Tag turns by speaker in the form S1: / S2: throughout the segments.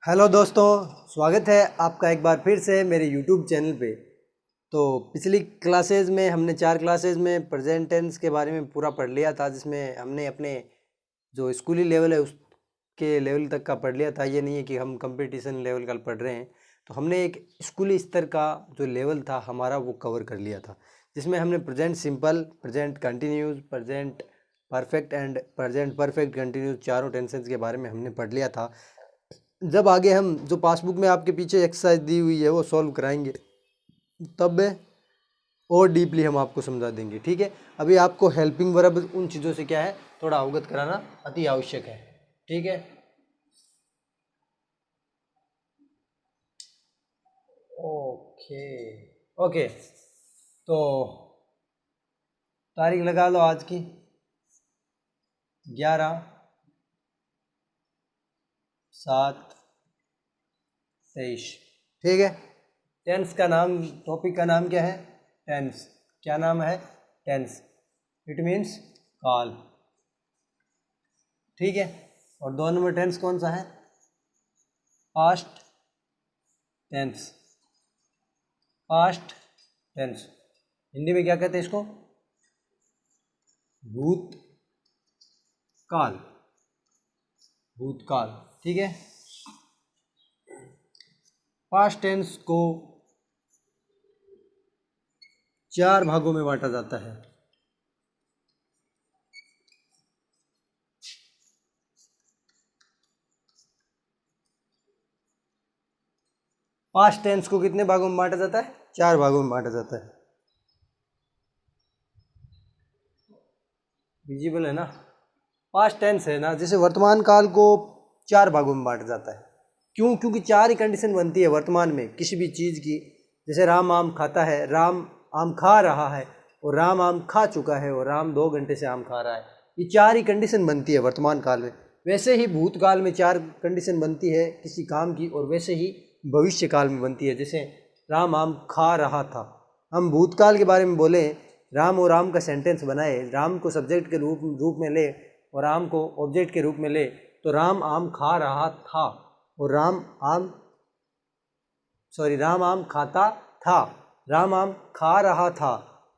S1: Hello दोस्तों, स्वागत है आपका एक बार फिर से मेरे यूट्यूब चैनल पे। तो पिछली क्लासेस में हमने 4 क्लासेस में प्रेजेंट टेंस के बारे में पूरा पढ़ लिया था, जिसमें हमने अपने जो स्कूली लेवल है उसके लेवल तक का पढ़ लिया था। ये नहीं है कि हम कंपटीशन लेवल का पढ़ रहे हैं। तो हमने एक स्कूली स्तर का जो लेवल था हमारा वो कवर कर लिया था, जिसमें हमने present simple, present continuous, present perfect and present perfect continuous चारों टेंसेस के बारे में हमने पढ़ लिया था। जब आगे हम जो पासबुक में आपके पीछे एक्सरसाइज दी हुई है वो सॉल्व कराएंगे, तब और डीपली हम आपको समझा देंगे। ठीक है, अभी आपको हेल्पिंग वर्ब उन चीज़ों से क्या है थोड़ा अवगत कराना अति आवश्यक है। ठीक है, ओके ओके। तो तारीख लगा लो आज की 11/7/23। ठीक है, टेंस का नाम, टॉपिक का नाम क्या है? टेंस। क्या नाम है? टेंस। इट मीन्स काल। ठीक है, और 2 नंबर टेंस कौन सा है? Past tense. Past tense Hindi में क्या कहते हैं इसको? भूतकाल। भूतकाल। ठीक है, पास्ट टेंस को 4 भागों में बांटा जाता है। पास्ट टेंस को कितने भागों में बांटा जाता है? 4 भागों में बांटा जाता है। विजिबल है ना? पास्ट टेंस है ना, जैसे वर्तमान काल को 4 भागों में बांटा जाता है। क्यों? क्योंकि 4 ही कंडीशन बनती है वर्तमान में किसी भी चीज़ की। जैसे राम आम खाता है, राम आम खा रहा है, और राम आम खा चुका है, और राम 2 घंटे से आम खा रहा है। ये 4 ही कंडीशन बनती है वर्तमान काल में। वैसे ही भूतकाल में 4 कंडीशन बनती है किसी काम की, और वैसे ही भविष्य काल में बनती है। जैसे राम आम खा रहा था, हम भूतकाल के बारे में बोले, राम और आम का सेंटेंस बनाए, राम को सब्जेक्ट के रूप में ले और आम को ऑब्जेक्ट के रूप में ले, तो राम आम खा रहा था और राम आम खाता था। राम आम खा रहा था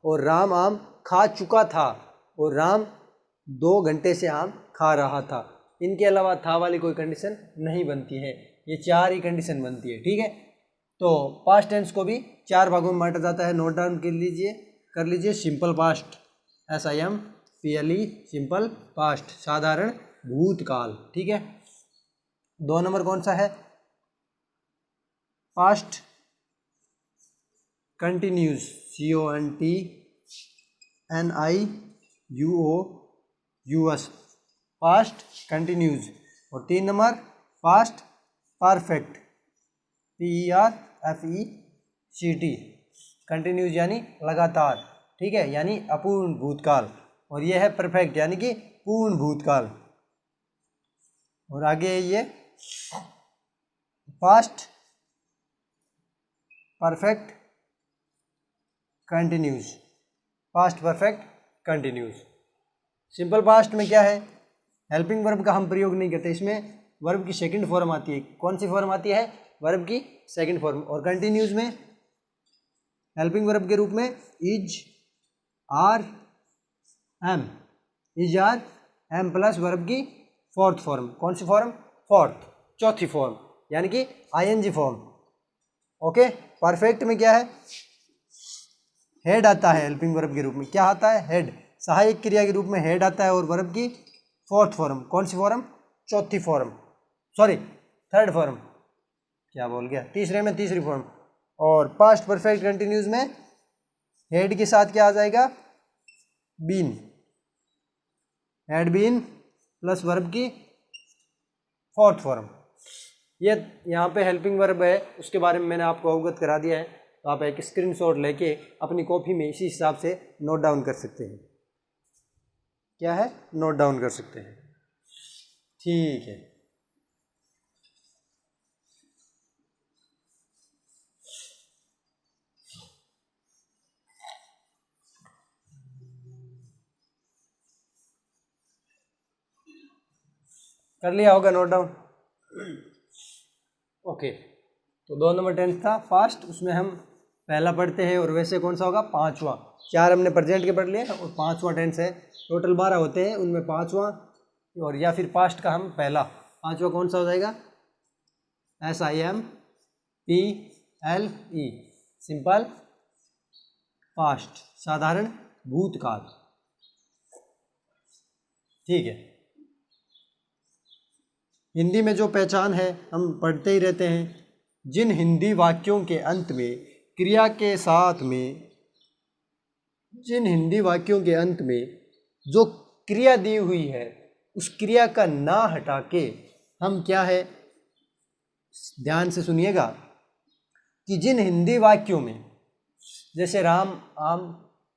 S1: और राम आम खा चुका था, और राम 2 घंटे से आम खा रहा था। इनके अलावा था वाली कोई कंडीशन नहीं बनती है, ये 4 ही कंडीशन बनती है। ठीक है, तो पास्ट टेंस को भी 4 भागों में बांटा जाता है। नोट डाउन कर लीजिए। Simple past, SIMPLE, simple past, साधारण भूतकाल। ठीक है, 2 नंबर कौन सा है? Past continuous, CONTINIUOUS, past continuous. और 3 number past perfect, PERFECT, continuous यानी लगातार। ठीक है, यानी अपूर्ण भूतकाल। और यह है परफेक्ट यानी कि पूर्ण भूतकाल। और आगे ये past perfect continuous. Past perfect continuous. Simple past में क्या है? हेल्पिंग वर्ब का हम प्रयोग नहीं करते, इसमें वर्ब की सेकंड फॉर्म आती है। कौन सी फॉर्म आती है? वर्ब की सेकंड फॉर्म। और कंटिन्यूस में हेल्पिंग वर्ब के रूप में is, are, am, is, are, am plus verb की फोर्थ फॉर्म। कौन सी फॉर्म? फोर्थ, चौथी फॉर्म, यानी कि ING फॉर्म। ओके, परफेक्ट में क्या है? हेड आता है हेल्पिंग वर्ब के रूप में। क्या आता है? हेड, सहायक क्रिया के रूप में हेड आता है। और वर्ब की फोर्थ फॉर्म। कौन सी फॉर्म? चौथी फॉर्म, सॉरी थर्ड फॉर्म, क्या बोल गया, तीसरे में तीसरी फॉर्म। और पास्ट परफेक्ट कंटिन्यूस में हेड के साथ क्या आ जाएगा? Been, had been plus verb की फोर्थ फॉर्म। ये यहाँ पे हेल्पिंग वर्ब है, उसके बारे में मैंने आपको अवगत करा दिया है। तो आप एक स्क्रीनशॉट लेके अपनी कॉपी में इसी हिसाब से नोट डाउन कर सकते हैं। क्या है? नोट डाउन कर सकते हैं। ठीक है, कर लिया होगा नोट डाउन। ओके, तो 2 नंबर टेंस था पास्ट, उसमें हम पहला पढ़ते हैं और वैसे कौन सा होगा, 5वां। 4 हमने प्रेजेंट के पढ़ लिए और 5वां टेंस है, टोटल 12 होते हैं, उनमें 5वां और या फिर पास्ट का हम पहला, 5वां कौन सा हो जाएगा, SIMPLE, सिंपल पास्ट, साधारण भूतकाल। ठीक है, हिंदी में जो पहचान है हम पढ़ते ही रहते हैं। जिन हिंदी वाक्यों के अंत में क्रिया के साथ में, जिन हिंदी वाक्यों के अंत में जो क्रिया दी हुई है उस क्रिया का ना हटा के हम क्या है, ध्यान से सुनिएगा, कि जिन हिंदी वाक्यों में, जैसे राम आम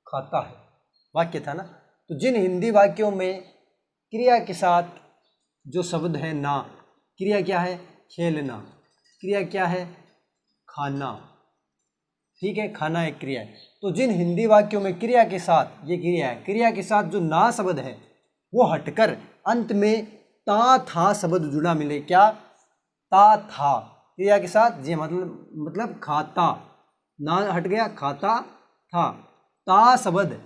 S1: खाता है वाक्य था ना, तो जिन हिंदी वाक्यों में क्रिया के साथ जो शब्द है ना, क्रिया क्या है, खेलना, क्रिया क्या है, खाना। ठीक है, खाना एक क्रिया है। तो जिन हिंदी वाक्यों में क्रिया के साथ, ये क्रिया है, क्रिया के साथ जो ना शब्द है वो हटकर अंत में ता था शब्द जुड़ा मिले, क्या, ता था, क्रिया के साथ जी, मतलब खाता, ना हट गया, खाता था, ता शब्द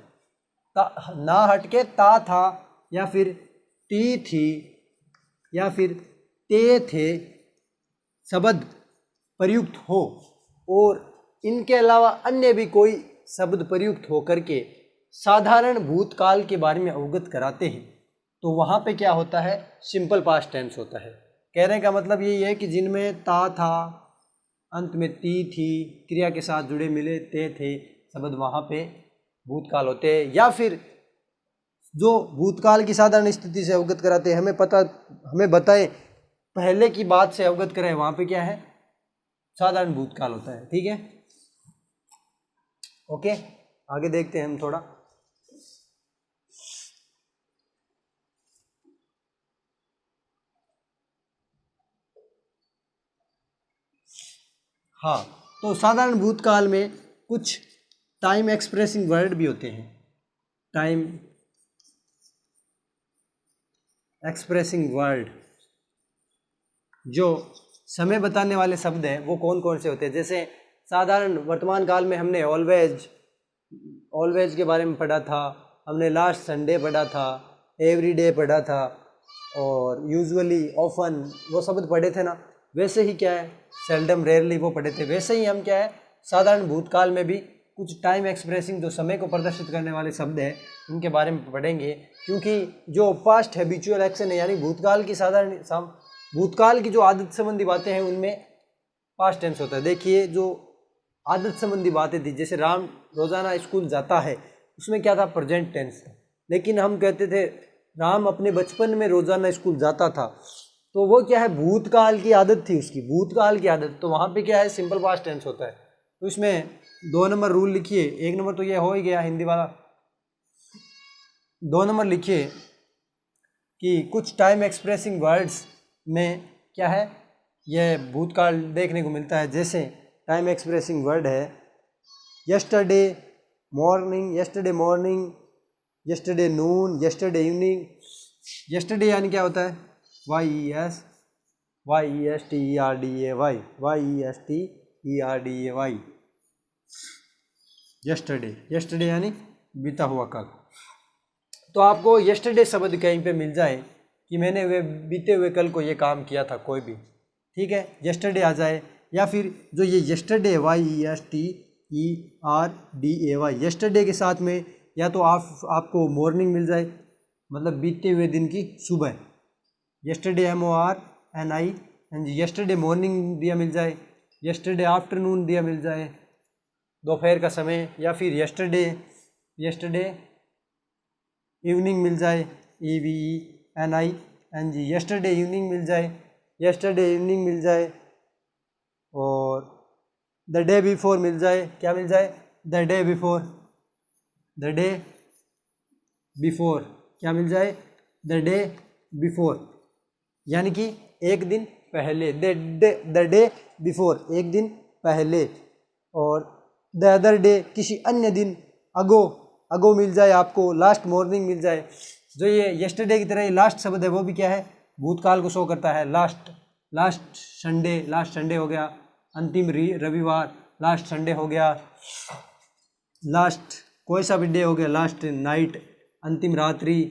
S1: ना हट के ता था, या फिर ती थी, या फिर ते थे शब्द प्रयुक्त हो, और इनके अलावा अन्य भी कोई शब्द प्रयुक्त हो करके साधारण भूतकाल के बारे में अवगत कराते हैं, तो वहाँ पे क्या होता है, सिंपल पास्ट टेंस होता है। कहने का मतलब यही है कि जिनमें ता था, अंत में ती थी, क्रिया के साथ जुड़े मिले ते थे शब्द, वहाँ पे भूतकाल होते हैं। या फिर जो भूतकाल की साधारण स्थिति से अवगत कराते हैं, हमें बताएं, पहले की बात से अवगत कराएं, वहाँ पे क्या है, साधारण भूतकाल होता है। ठीक है, ओके, आगे देखते हैं हम थोड़ा। हाँ, तो साधारण भूतकाल में कुछ टाइम एक्सप्रेसिंग वर्ड भी होते हैं। टाइम एक्सप्रेसिंग वर्ड, जो समय बताने वाले शब्द हैं, वो कौन कौन से होते हैं। जैसे साधारण वर्तमान काल में हमने ऑलवेज के बारे में पढ़ा था, हमने लास्ट संडे पढ़ा था, एवरी डे पढ़ा था, और यूजुअली, ऑफन, वो शब्द पढ़े थे ना। वैसे ही क्या है, सेल्डम, रेयरली, वो पढ़े थे। वैसे ही हम क्या है, साधारण भूतकाल में भी कुछ टाइम एक्सप्रेसिंग, जो समय को प्रदर्शित करने वाले शब्द हैं, उनके बारे में पढ़ेंगे। क्योंकि जो पास्ट हैबिचुअल एक्शन है, यानी भूतकाल की जो आदत संबंधी बातें हैं, उनमें पास्ट टेंस होता है। देखिए, जो आदत संबंधी बातें थी, जैसे राम रोजाना स्कूल जाता है, उसमें क्या था, प्रेजेंट टेंस था। लेकिन हम कहते थे राम अपने बचपन में रोजाना स्कूल जाता था, तो वो क्या है, भूतकाल की आदत थी उसकी, भूतकाल की आदत, तो वहाँ पे क्या है, सिंपल पास्ट टेंस होता है। तो इसमें 2 नंबर रूल लिखिए, 1 नंबर तो ये हो ही गया हिंदी वाला, 2 नंबर लिखिए कि कुछ टाइम एक्सप्रेसिंग वर्ड्स में क्या है, यह भूतकाल देखने को मिलता है। जैसे टाइम एक्सप्रेसिंग वर्ड है यस्टरडे मॉर्निंग, यस्टरडे नून, यस्टरडे इवनिंग। यस्टरडे यानी क्या होता है, YESTERDAY, यस्टरडे यानी बीता हुआ कल। तो आपको यस्टरडे शब्द कहीं पे मिल जाए कि मैंने वे बीते हुए कल को ये काम किया था, कोई भी, ठीक है, यस्टरडे आ जाए। या फिर जो ये यस्टरडे, YESTERDAY, यस्टरडे के साथ में या तो आपको मॉर्निंग मिल जाए, मतलब बीते हुए दिन की सुबह, यस्टरडे MORNING, यस्टरडे मॉर्निंग दिया मिल जाए, यस्टरडे आफ्टरनून दिया मिल जाए, दोपहर का समय, या फिर यस्टरडे इवनिंग मिल जाए, EVENING, यस्टरडे इवनिंग मिल जाए, और द डे बिफोर मिल जाए। क्या मिल जाए, द डे बिफोर, क्या मिल जाए, द डे बिफोर, यानी कि एक दिन पहले, द डे बिफोर, एक दिन पहले, और द अदर डे, किसी अन्य दिन, अगो मिल जाए आपको, लास्ट मॉर्निंग मिल जाए। जो ये यस्टरडे की तरह ये लास्ट शब्द है, वो भी क्या है, भूतकाल को शो करता है, लास्ट लास्ट संडे हो गया, अंतिम रविवार, लास्ट संडे हो गया, लास्ट कोई सा भी डे हो गया, लास्ट नाइट, अंतिम रात्रि,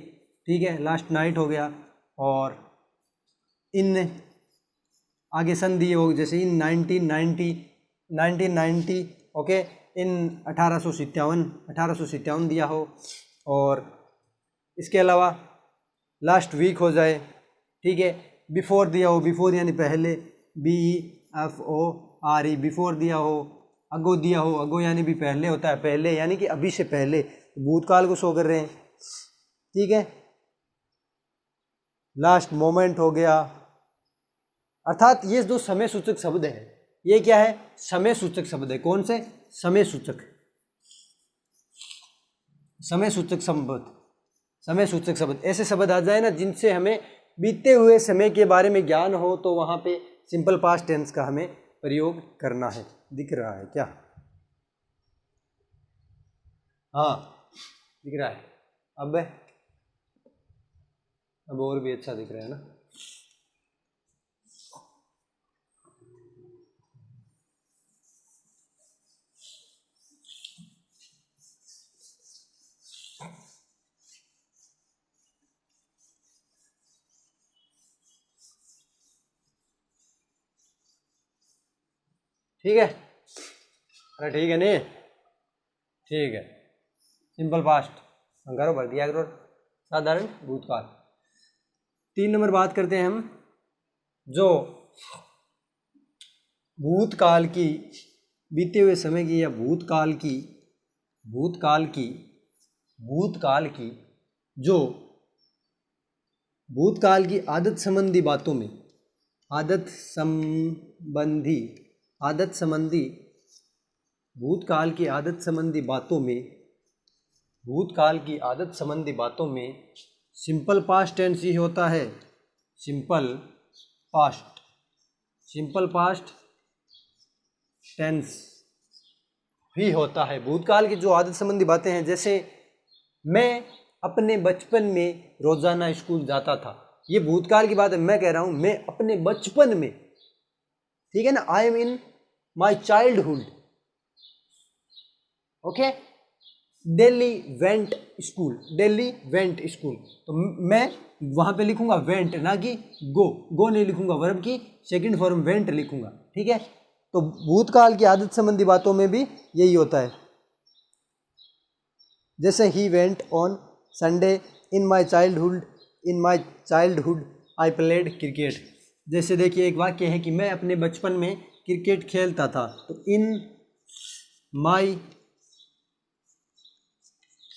S1: ठीक है, लास्ट नाइट हो गया। और इन आगे संधि हो, जैसे इन 1990 ओके, इन 1857 दिया हो। और इसके अलावा लास्ट वीक हो जाए, ठीक है, बिफोर दिया हो, बिफोर यानी पहले, BEFORE बिफोर दिया हो, अगो दिया हो, अगो यानी भी पहले होता है, पहले यानी कि अभी से पहले, भूतकाल को शो कर रहे हैं, ठीक है। लास्ट मोमेंट हो गया। अर्थात ये जो समय सूचक शब्द है, ये क्या है, समय सूचक शब्द है। कौन से, समय सूचक, समय सूचक शब्द, समय सूचक शब्द। ऐसे शब्द आ जाए ना जिनसे हमें बीते हुए समय के बारे में ज्ञान हो, तो वहां पे सिंपल पास्ट टेंस का हमें प्रयोग करना है। दिख रहा है क्या, हाँ दिख रहा है। अब और भी अच्छा दिख रहा है ना। ठीक है, अरे ठीक है नहीं, ठीक है। सिंपल पास्ट करो, भर दिया करो, साधारण भूतकाल। 3 नंबर बात करते हैं हम, जो भूतकाल की, बीते हुए समय की, या भूतकाल की जो भूतकाल की आदत संबंधी बातों में, आदत संबंधी भूतकाल की आदत संबंधी बातों में सिंपल पास्ट टेंस ही होता है। सिंपल पास्ट टेंस ही होता है। भूतकाल की जो आदत संबंधी बातें हैं, जैसे मैं अपने बचपन में रोजाना स्कूल जाता था, ये भूतकाल की बात है। मैं कह रहा हूं मैं अपने बचपन में, ठीक है ना, I am in my childhood, okay. Daily went school, तो मैं वहां पे लिखूंगा वेंट, ना कि गो नहीं लिखूंगा, वर्ब की सेकंड फॉर्म वेंट लिखूंगा, ठीक है। तो भूतकाल की आदत संबंधी बातों में भी यही होता है। जैसे he went on Sunday, in my childhood I played cricket. जैसे देखिए एक वाक्य है कि मैं अपने बचपन में क्रिकेट खेलता था, तो in my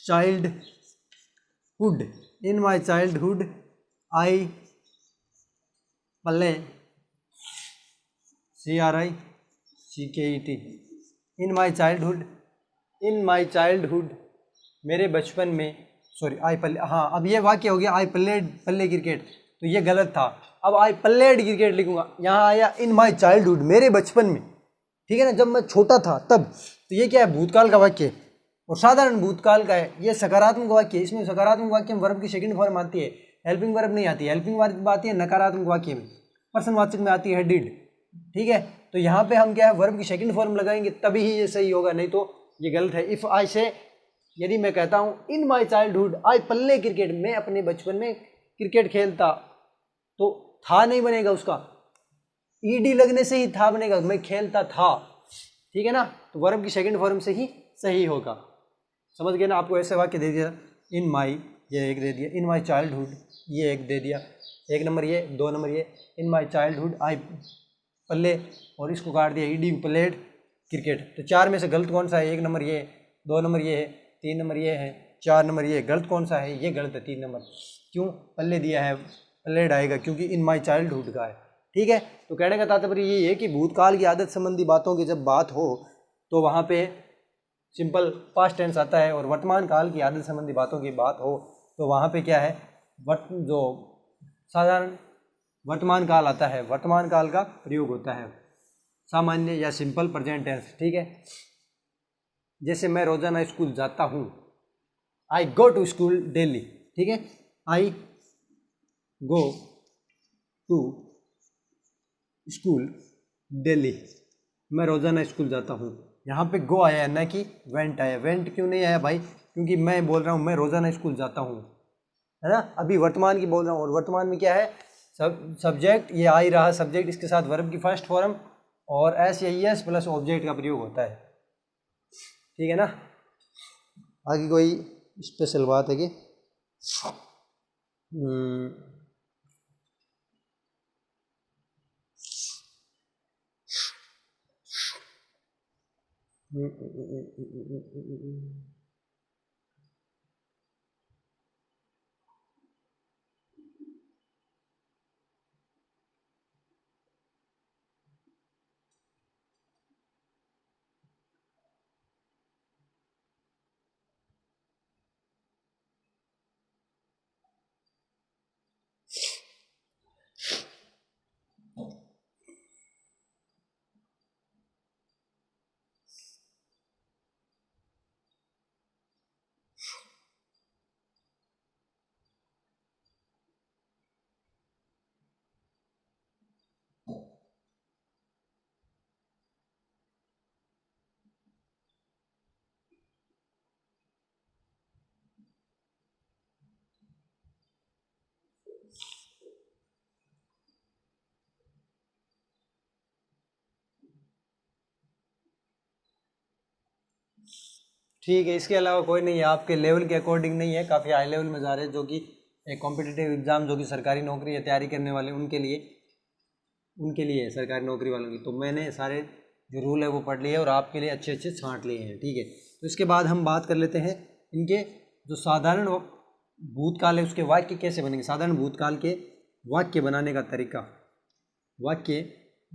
S1: childhood I play CRICKET। In my childhood मेरे बचपन में, सॉरी आई प्ले, हाँ अब ये वाक्य हो गया आई प्ले क्रिकेट, तो ये गलत था। अब आई प्लेड क्रिकेट लिखूंगा, यहाँ आया इन माई चाइल्डहुड, मेरे बचपन में, ठीक है ना, जब मैं छोटा था तब। तो ये क्या है, भूतकाल का वाक्य और साधारण भूतकाल का है। ये सकारात्मक वाक्य है, इसमें सकारात्मक वाक्य में वर्ब की सेकंड फॉर्म आती है, हेल्पिंग वर्ब नहीं आती है। हेल्पिंग वर्ब आती है नकारात्मक वाक्य में, प्रश्नवाचक में आती है डिड, ठीक है। तो यहाँ पे हम क्या है, वर्ब की सेकंड फॉर्म लगाएंगे तभी ही ये सही होगा, नहीं तो ये गलत है। इफ आई से, यदि मैं कहता हूँ in my childhood I play cricket, मैं अपने बचपन में क्रिकेट खेलता, तो था नहीं बनेगा, उसका ईडी लगने से ही था बनेगा, मैं खेलता था, ठीक है ना। तो वर्ब की सेकंड फॉर्म से ही सही होगा। समझ गए ना। आपको ऐसे वाक्य दे दिया, इन माई, ये एक दे दिया, इन माई चाइल्डहुड ये एक दे दिया, 1 नंबर ये, 2 नंबर ये, इन माई चाइल्डहुड आई प्ले, और इसको काट दिया ईडी प्लेड क्रिकेट। तो 4 में से गलत कौन सा है, 1 नंबर ये, 2 नंबर ये है, 3 नंबर ये है, 4 नंबर ये। गलत कौन सा है, ये गलत है 3 नंबर। क्यों, प्ले दिया है, प्लेड आएगा क्योंकि इन माई चाइल्डहुड का है, ठीक है। तो कहने का तात्पर्य ये है कि भूतकाल की आदत संबंधी बातों की जब बात हो तो वहाँ पे सिंपल पास्ट टेंस आता है, और वर्तमान काल की आदत संबंधी बातों की बात हो तो वहाँ पे क्या है, जो साधारण वर्तमान काल आता है, वर्तमान काल का प्रयोग होता है, सामान्य या सिंपल प्रेजेंट टेंस, ठीक है। जैसे मैं रोजाना स्कूल जाता हूँ, आई गो टू स्कूल डेली, ठीक है। आई गो टू स्कूल डेली, मैं रोज़ाना स्कूल जाता हूँ। यहाँ पे गो आया है ना कि वेंट आया। वेंट क्यों नहीं आया भाई? क्योंकि मैं बोल रहा हूँ मैं रोज़ाना स्कूल जाता हूँ, है ना। अभी वर्तमान की बोल रहा हूँ, और वर्तमान में क्या है, सब्जेक्ट ये आ ही रहा सब्जेक्ट, इसके साथ वर्ब की फर्स्ट फॉर्म और एस या एस प्लस ऑब्जेक्ट का प्रयोग होता है, ठीक है ना। आगे कोई स्पेशल बात है कि ठीक है, इसके अलावा कोई नहीं है, आपके लेवल के अकॉर्डिंग नहीं है, काफ़ी हाई लेवल में जा रहे हैं, जो कि एक कॉम्पिटिटिव एग्ज़ाम जो कि सरकारी नौकरी या तैयारी करने वाले उनके लिए है, सरकारी नौकरी वालों की। तो मैंने सारे जो रूल है वो पढ़ लिए और आपके लिए अच्छे अच्छे छांट लिए हैं, ठीक है। तो इसके बाद हम बात कर लेते हैं इनके जो साधारण भूतकाल है उसके वाक्य कैसे बनेंगे। साधारण भूतकाल के वाक्य बनाने का तरीका, वाक्य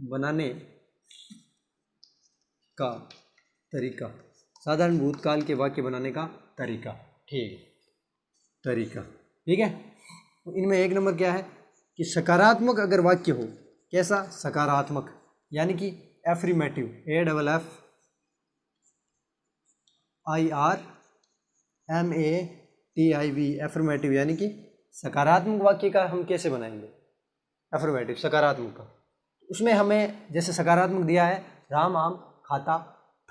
S1: बनाने का तरीका, साधारण भूतकाल के वाक्य बनाने का तरीका, ठीक है। तो इनमें एक नंबर क्या है कि सकारात्मक अगर वाक्य हो, कैसा सकारात्मक, यानी कि एफर्मेटिव, AFFIRMATIV, एफर्मेटिव, यानी कि सकारात्मक वाक्य का हम कैसे बनाएंगे एफर्मेटिव, सकारात्मक का। उसमें हमें जैसे सकारात्मक दिया है, राम आम खाता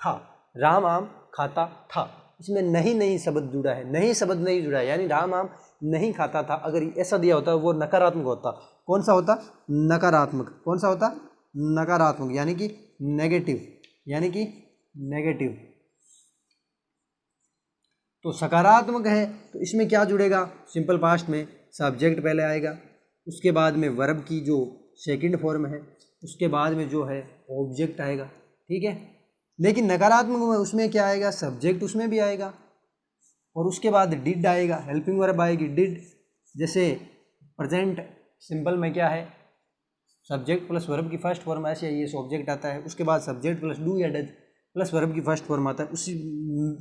S1: था, राम आम खाता था, इसमें नहीं शब्द जुड़ा है, नहीं शब्द नहीं जुड़ा है, यानी राम आम नहीं खाता था। अगर ऐसा दिया होता वो नकारात्मक होता। कौन सा होता? नकारात्मक। कौन सा होता? नकारात्मक, यानी कि नेगेटिव, यानी कि नेगेटिव। तो सकारात्मक है तो इसमें क्या जुड़ेगा? सिंपल पास्ट में सब्जेक्ट पहले आएगा, उसके बाद में वर्ब की जो सेकंड फॉर्म है, उसके बाद में जो है ऑब्जेक्ट आएगा, ठीक है। लेकिन नकारात्मक में उसमें क्या आएगा? सब्जेक्ट उसमें भी आएगा और उसके बाद डिड आएगा, हेल्पिंग वर्ब आएगी डिड। जैसे प्रेजेंट सिंपल में क्या है? सब्जेक्ट प्लस वर्ब की फर्स्ट फॉर्म, ऐसे ये ऑब्जेक्ट आता है, उसके बाद सब्जेक्ट प्लस डू या डज प्लस वर्ब की फर्स्ट फॉर्म आता है, उसी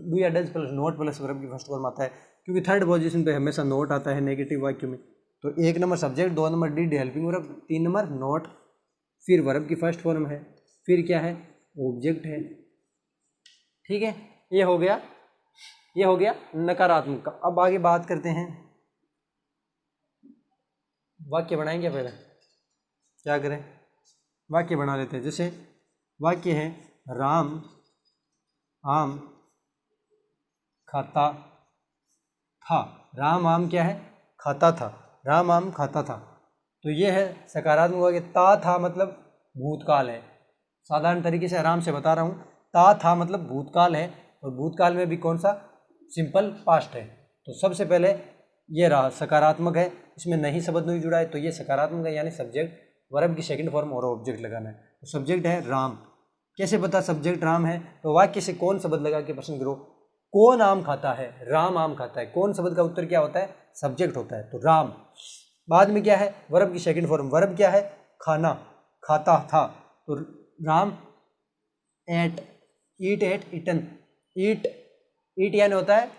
S1: डू या does plus not plus verb की फर्स्ट फॉर्म आता है, क्योंकि थर्ड पोजीशन पे हमेशा नोट आता है नेगेटिव वाक्य में। तो 1 number subject, 2 number did helping verb, 3 number note, फिर वर्ब की फर्स्ट फॉर्म है, फिर क्या है? ऑब्जेक्ट है, ठीक है। ये हो गया नकारात्मक का। अब आगे बात करते हैं, वाक्य बनाएंगे। पहले क्या करें? वाक्य बना लेते हैं। जैसे वाक्य है राम आम खाता था, राम आम क्या है? खाता था, राम आम खाता था। तो ये है सकारात्मक वाक्य। ता था मतलब भूतकाल है, साधारण तरीके से आराम से बता रहा हूँ। ता था मतलब भूतकाल है, और भूतकाल में भी कौन सा? सिंपल पास्ट है। तो सबसे पहले ये रहा सकारात्मक है, इसमें नहीं शब्द नहीं जुड़ा है, तो ये सकारात्मक है, यानी सब्जेक्ट वर्ब की सेकंड फॉर्म और ऑब्जेक्ट लगाना है। तो सब्जेक्ट है राम। कैसे पता सब्जेक्ट राम है? तो वाक्य से कौन शब्द लगा के पसंद करो। कौन आम खाता है? राम आम खाता है। कौन शब्द का उत्तर क्या होता है? सब्जेक्ट होता है, तो राम। बाद में क्या है? वर्ब की सेकंड फॉर्म। वर्ब क्या है? खाना, खाता था, तो राम एट, ईट एट, ईटन। ईट यानी होता है,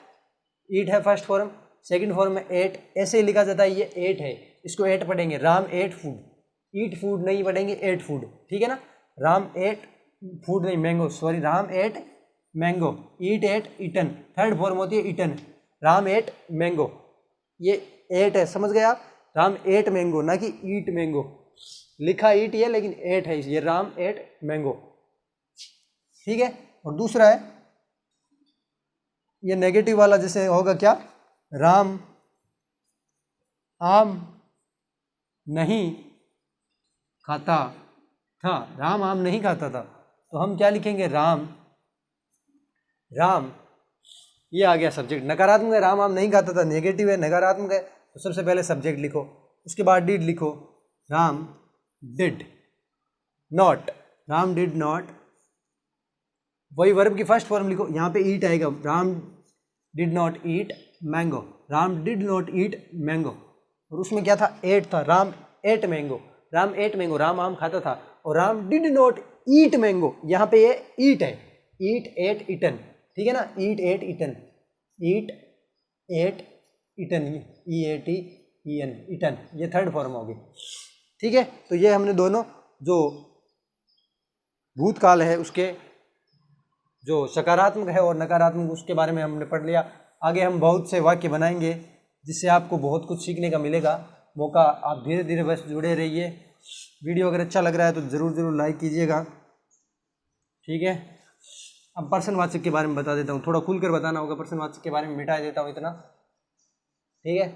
S1: ईट है फर्स्ट फॉर्म, सेकंड फॉर्म में एट, ऐसे ही लिखा जाता है। ये एट है, इसको एट पढ़ेंगे, Ram ate food. Eat food नहीं पढ़ेंगे, एट फूड, ठीक है ना। राम एट फूड नहीं, mango, sorry, Ram ate mango. Eat ate eaten, third form होती है ईटन। राम एट मैंगो, ये एट है, समझ गए आप? राम एट मैंगो, ना कि ईट मैंगो। लिखा ईट ही है लेकिन एट है, ये राम एट मैंगो, ठीक है। और दूसरा है ये नेगेटिव वाला, जैसे होगा क्या, राम आम नहीं खाता था, राम आम नहीं खाता था, तो हम क्या लिखेंगे, राम, राम ये आ गया सब्जेक्ट, नकारात्मक है, राम आम नहीं खाता था, नेगेटिव है, नकारात्मक है, तो सबसे पहले सब्जेक्ट लिखो, उसके बाद डिड लिखो, Ram did not, Ram did not, वही वर्ब की फर्स्ट फॉर्म लिखो, यहाँ पे ईट आएगा, Ram did not eat mango, Ram did not eat mango, और उसमें क्या था, एट था, Ram ate mango, Ram ate mango, Ram आम खाता था, और Ram did not eat mango, यहाँ पे ये ईट है, ईट एट इटन, ठीक है ना, eat ate eaten, eat ate eaten, E A T E N, eaten, ये थर्ड फॉर्म होगी, ठीक है। तो ये हमने दोनों जो भूतकाल है उसके जो सकारात्मक है और नकारात्मक उसके बारे में हमने पढ़ लिया। आगे हम बहुत से वाक्य बनाएंगे जिससे आपको बहुत कुछ सीखने का मिलेगा मौका, आप धीरे धीरे बस जुड़े रहिए। वीडियो अगर अच्छा लग रहा है तो ज़रूर लाइक कीजिएगा, ठीक है। अब प्रश्नवाचक के बारे में बता देता हूँ, थोड़ा खुलकर बताना होगा, प्रश्नवाचक के बारे में मिटा देता हूँ इतना, ठीक है।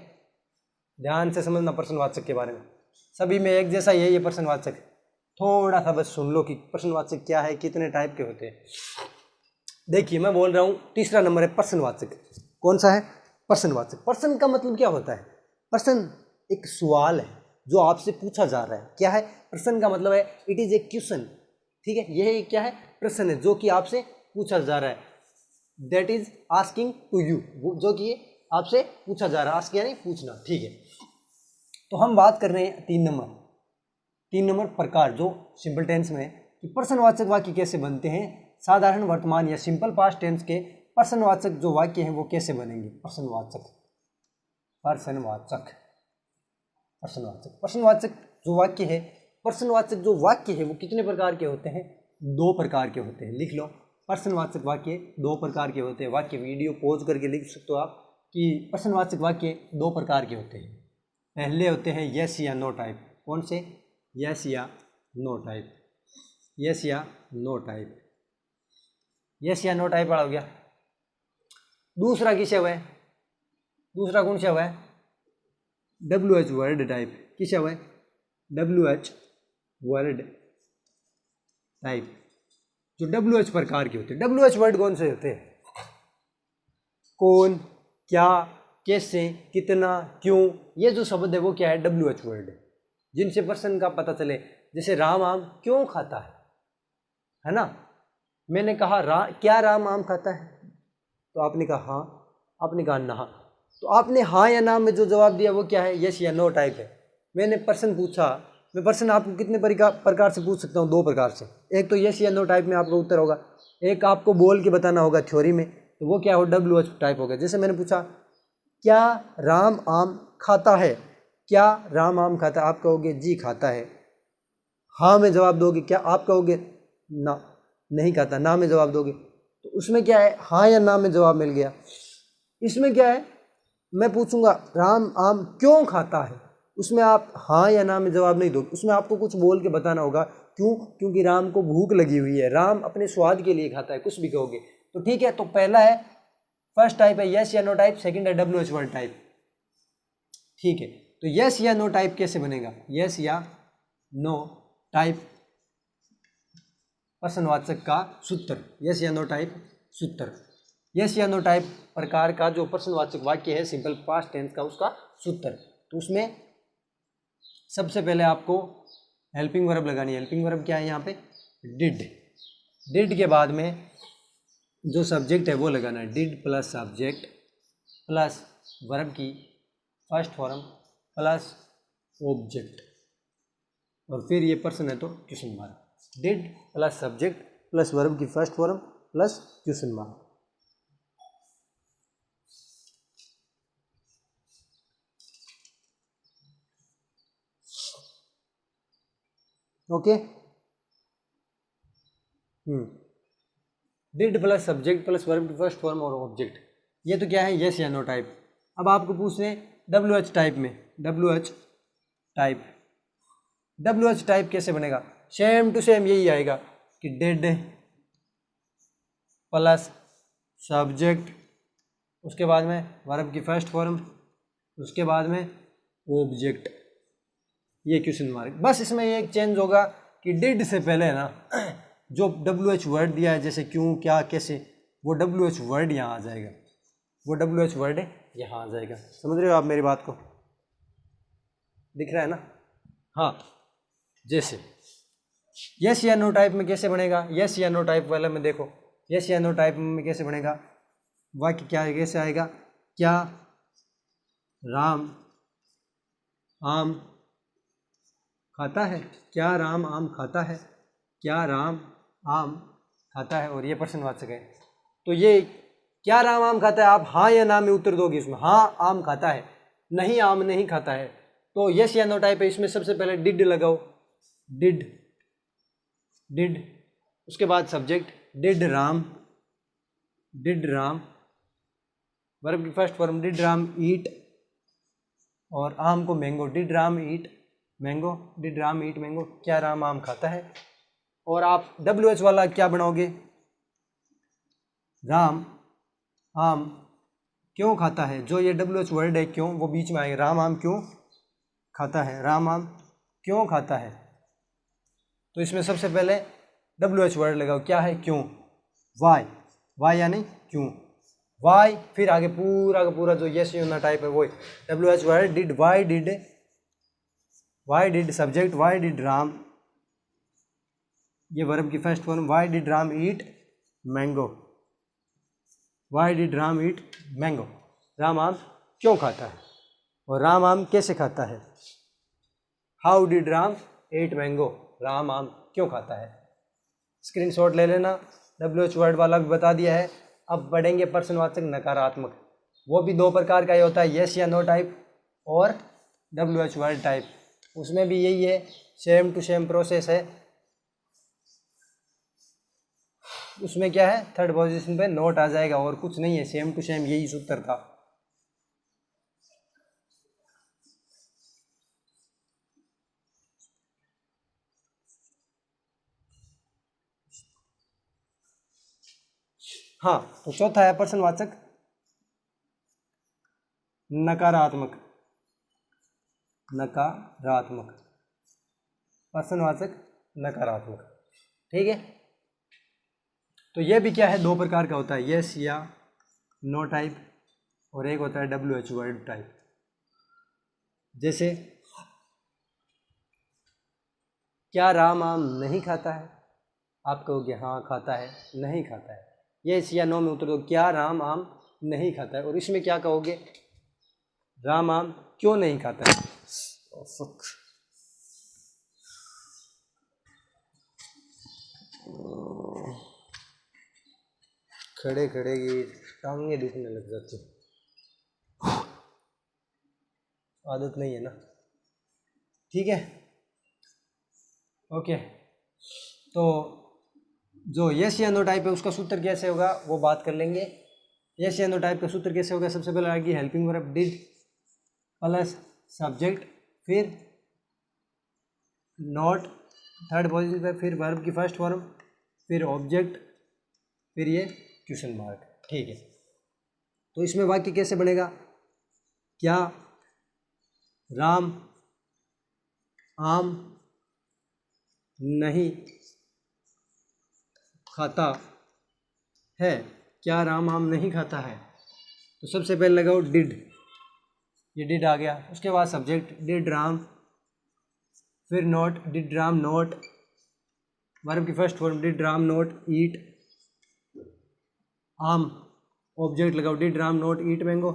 S1: ध्यान से समझना प्रश्नवाचक के बारे में, सभी में एक जैसा ही है ये प्रश्नवाचक, थोड़ा सा बस सुन लो कि प्रश्नवाचक क्या है, कितने टाइप के होते हैं। देखिए मैं बोल रहा हूँ, तीसरा नंबर है प्रश्नवाचक। कौन सा है, प्रश्नवाचक। प्रश्न का मतलब क्या होता है, प्रश्न एक सवाल है जो आपसे पूछा जा रहा है, क्या है, प्रश्न का मतलब है इट इज ए क्वेश्चन, ठीक है, यह क्या है, प्रश्न है जो कि आपसे पूछा जा रहा है, that is asking to you, जो कि आपसे पूछा जा रहा है, आस्क यानी पूछना, ठीक है। तो हम बात कर रहे हैं 3 नंबर प्रकार जो सिंपल टेंस में है कि प्रश्नवाचक वाक्य कैसे बनते हैं, साधारण वर्तमान या सिंपल पास्ट टेंस के प्रश्नवाचक जो वाक्य हैं वो कैसे बनेंगे, प्रश्नवाचक जो वाक्य है, प्रश्नवाचक जो वाक्य है वो कितने प्रकार के होते हैं, 2 प्रकार के होते हैं, लिख लो। प्रश्नवाचक वाक्य 2 प्रकार के होते हैं, वाक्य वीडियो पॉज करके लिख सकते हो आप कि प्रश्नवाचक वाक्य 2 प्रकार के होते हैं। पहले होते हैं यस या नो टाइप, कौन से, यस या नो टाइप, यस या नो टाइप, यस या नो टाइप वाला हो गया। दूसरा किसे हुआ है, दूसरा कौन सा हुआ है, WH वर्ड टाइप, किसे हुआ है, WH वर्ड टाइप, जो WH प्रकार के होते हैं। WH वर्ड कौन से होते हैं, कौन, क्या, कैसे, कितना, क्यों, ये जो शब्द है वो क्या है, WH वर्ड है, जिनसे पर्सन का पता चले। जैसे राम आम क्यों खाता है ना, मैंने कहा क्या राम आम खाता है, तो आपने कहा हाँ, आपने कहा ना, तो आपने हाँ या ना में जो जवाब दिया वो क्या है, यस या नो टाइप है। मैंने प्रश्न पूछा, मैं प्रश्न आपको कितने प्रकार से पूछ सकता हूँ, 2 प्रकार से, एक तो यस या नो टाइप में आपका उत्तर होगा, एक आपको बोल के बताना होगा थ्योरी में, तो वो क्या हो, WH टाइप होगा। जैसे मैंने पूछा क्या राम आम खाता है, क्या राम आम खाता है, आप कहोगे जी खाता है, हाँ में जवाब दोगे, क्या आप कहोगे ना नहीं खाता, ना में जवाब दोगे, तो उसमें क्या है, हाँ या ना में जवाब मिल गया। इसमें क्या है, मैं पूछूंगा राम आम क्यों खाता है, उसमें आप हाँ या ना में जवाब नहीं दोगे, उसमें आपको कुछ बोल के बताना होगा, क्यों, क्योंकि राम को भूख लगी हुई है, राम अपने स्वाद के लिए खाता है, कुछ भी कहोगे। तो ठीक है, तो पहला है, फर्स्ट टाइप है यस या नो टाइप, सेकंड है WH वर्ड टाइप, ठीक है। तो यस या नो टाइप कैसे बनेगा, यस या नो टाइप प्रश्नवाचक का सूत्र, यस या नो टाइप सूत्र, यस या नो टाइप प्रकार का जो प्रश्नवाचक वाक्य है सिंपल पास्ट टेंस का, उसका सूत्र। तो उसमें सबसे पहले आपको हेल्पिंग वर्ब लगानी है। हेल्पिंग वर्ब क्या है यहाँ पे, डिड के बाद में जो सब्जेक्ट है वो लगाना है, did plus subject plus verb की फर्स्ट फॉर्म प्लस ऑब्जेक्ट, और फिर ये पर्सन है तो question mark, did plus subject plus verb की first form plus question mark. Okay, did plus subject plus verb की फर्स्ट फॉर्म और ऑब्जेक्ट, ये तो क्या है, यस या नो टाइप। अब आपको पूछ रहे हैं WH टाइप में, WH टाइप WH टाइप कैसे बनेगा, सेम टू सेम यही आएगा कि डिड प्लस सब्जेक्ट, उसके बाद में वर्ब की फर्स्ट फॉर्म, उसके बाद में ऑब्जेक्ट, ये क्वेश्चन मार्क। बस इसमें एक चेंज होगा कि डिड से पहले ना जो WH वर्ड दिया है, जैसे क्यों, क्या, कैसे, वो WH वर्ड यहाँ आ जाएगा, वो WH वर्ड यहाँ आ जाएगा। समझ रहे हो आप मेरी बात को, दिख रहा है ना? हाँ, जैसे यस या नो टाइप में कैसे बनेगा, यस या नो टाइप वाला में देखो, यस या नो टाइप में कैसे बनेगा, वाक्य क्या कैसे आएगा, क्या राम आम खाता है, क्या राम आम खाता है, क्या राम आम खाता है, और ये प्रश्नवाचक है। तो ये क्या राम आम खाता है, आप हाँ या ना में उत्तर दोगे इसमें, हाँ आम खाता है, नहीं आम नहीं खाता है। तो यस या नो टाइप है, इसमें सबसे पहले डिड लगाओ, डिड, उसके बाद सब्जेक्ट डिड राम, वर्ब की फर्स्ट फॉर्म डिड राम ईट, और आम को mango, did Ram eat mango, did Ram eat mango, क्या राम आम खाता है। और आप WH वाला क्या बनाओगे, राम आम क्यों खाता है, जो ये WH वर्ड है क्यों, वो बीच में आएगा, राम आम क्यों खाता है, राम आम क्यों खाता है। तो इसमें सबसे पहले WH वर्ड लगाओ, क्या है, क्यों, वाई यानी क्यों, वाई, फिर आगे पूरा का पूरा जो यस या नो टाइप है वो WH word did, why did subject, Y did Ram, ये वर्ब की first form, Y did Ram eat mango, Y did Ram eat mango, Ram आम क्यों खाता है, और राम आम कैसे खाता है, how did Ram eat mango, Ram आम क्यों खाता है। स्क्रीनशॉट ले लेना, WH वर्ड वाला भी बता दिया है। अब बढ़ेंगे प्रश्नवाचक नकारात्मक, वो भी दो प्रकार का ही होता है, यस या नो टाइप और WH वर्ड टाइप। उसमें भी यही है, सेम टू सेम प्रोसेस है। उसमें क्या है, थर्ड पोजीशन पे नोट आ जाएगा और कुछ नहीं है, सेम टू सेम यही सूत्र था। हाँ, तो चौथा है प्रश्नवाचक नकारात्मक, प्रश्नवाचक नकारात्मक, ठीक है। तो ये भी क्या है, दो प्रकार का होता है, यस या नो टाइप, और एक होता है WH वर्ड टाइप। जैसे क्या राम आम नहीं खाता है, आप कहोगे हाँ खाता है, नहीं खाता है, यस या नो में उत्तर दो, क्या राम आम नहीं खाता है। और इसमें क्या कहोगे, राम आम क्यों नहीं खाता है। खड़े खड़े की टांगें दुखने लग जाती, आदत नहीं है ना, ठीक है, ओके। तो जो यस या नो टाइप है उसका सूत्र कैसे होगा वो बात कर लेंगे। यस या नो टाइप का सूत्र कैसे होगा, सबसे पहले आएगी helping verb did plus subject, फिर नॉट थर्ड पोजीशन पे, फिर वर्ब की फर्स्ट फॉर्म, फिर ऑब्जेक्ट, फिर ये क्वेश्चन मार्क, ठीक है। तो इसमें वाक्य कैसे बनेगा, क्या राम आम नहीं खाता है, क्या राम आम नहीं खाता है। तो सबसे पहले लगाओ डिड, ये डिड आ गया, उसके बाद सब्जेक्ट डिड राम, फिर not did Ram not, verb की first form did Ram not eat आम, ऑब्जेक्ट लगाओ did Ram not eat mango,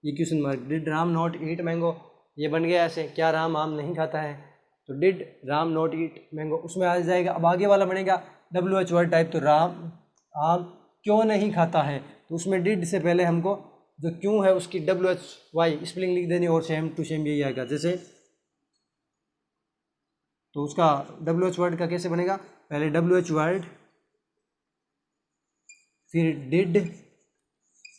S1: ये question mark, did Ram not eat mango, ये बन गया ऐसे, क्या राम आम नहीं खाता है, तो did Ram not eat mango, उसमें आ जाएगा। अब आगे वाला बनेगा WH वर्ड टाइप, तो राम आम क्यों नहीं खाता है, तो उसमें डिड से पहले हमको जो क्यों है उसकी WHY स्पेलिंग लिख देनी, और सेम टू सेम यही आएगा। जैसे तो उसका WH वर्ड का कैसे बनेगा, पहले WH वर्ड फिर डिड,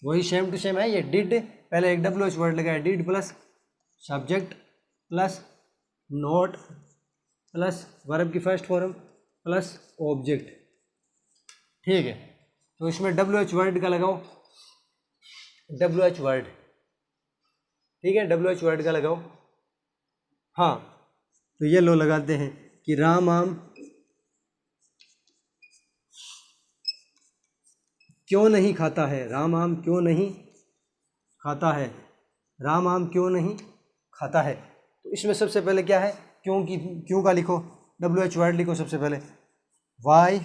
S1: वही सेम टू सेम है, ये डिड पहले एक WH वर्ड लगाया, did plus subject plus not plus verb की फर्स्ट फॉर्म प्लस ऑब्जेक्ट। ठीक है, तो इसमें WH वर्ड का लगाओ, WH वर्ड। ठीक है, WH वर्ड का लगाओ। हाँ, तो ये लो लगाते हैं कि राम आम क्यों नहीं खाता है, राम आम क्यों नहीं खाता है, राम आम क्यों नहीं खाता है। तो इसमें सबसे पहले क्या है, क्यों की, क्यों का लिखो, WH वर्ड लिखो सबसे पहले, वाई,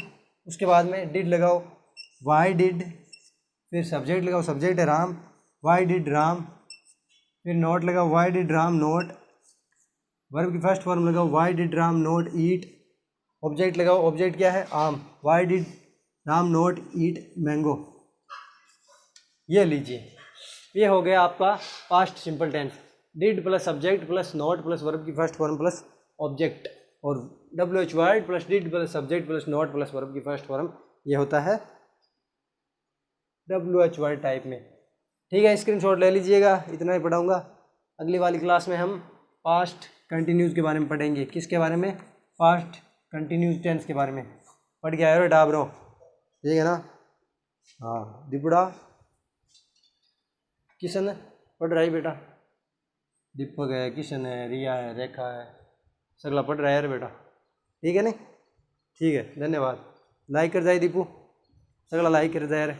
S1: उसके बाद में डिड लगाओ, वाई डिड, फिर सब्जेक्ट लगाओ, सब्जेक्ट है राम, वाई डिड राम, फिर नोट लगाओ, why did Ram not, verb की फर्स्ट फॉर्म लगाओ, why did Ram not eat, object लगाओ, ऑब्जेक्ट क्या है आम, why did Ram not eat mango. ये लीजिए, ये हो गया आपका past simple tense, did plus subject plus not plus verb की फर्स्ट फॉर्म प्लस ऑब्जेक्ट, और WH word plus did plus subject plus not plus verb की फर्स्ट फॉर्म, ये होता है WH वर्ड टाइप में। ठीक है, स्क्रीनशॉट ले लीजिएगा, इतना ही पढ़ाऊँगा। अगली वाली क्लास में हम पास्ट कंटिन्यूस के बारे में पढ़ेंगे। किसके बारे में, पास्ट कंटिन्यूस टेंस के बारे में। पढ़ के आए हो डाब रहो, ठीक है ना। हाँ, दीपुड़ा किशन पढ़ रहा है बेटा, दीपक है, किशन है, रिया है, रेखा है, सगला पढ़ रहा है यार बेटा, ठीक है नहीं। ठीक है, धन्यवाद। लाइक कर जाए दीपू, सगला लाइक कर जाए यार।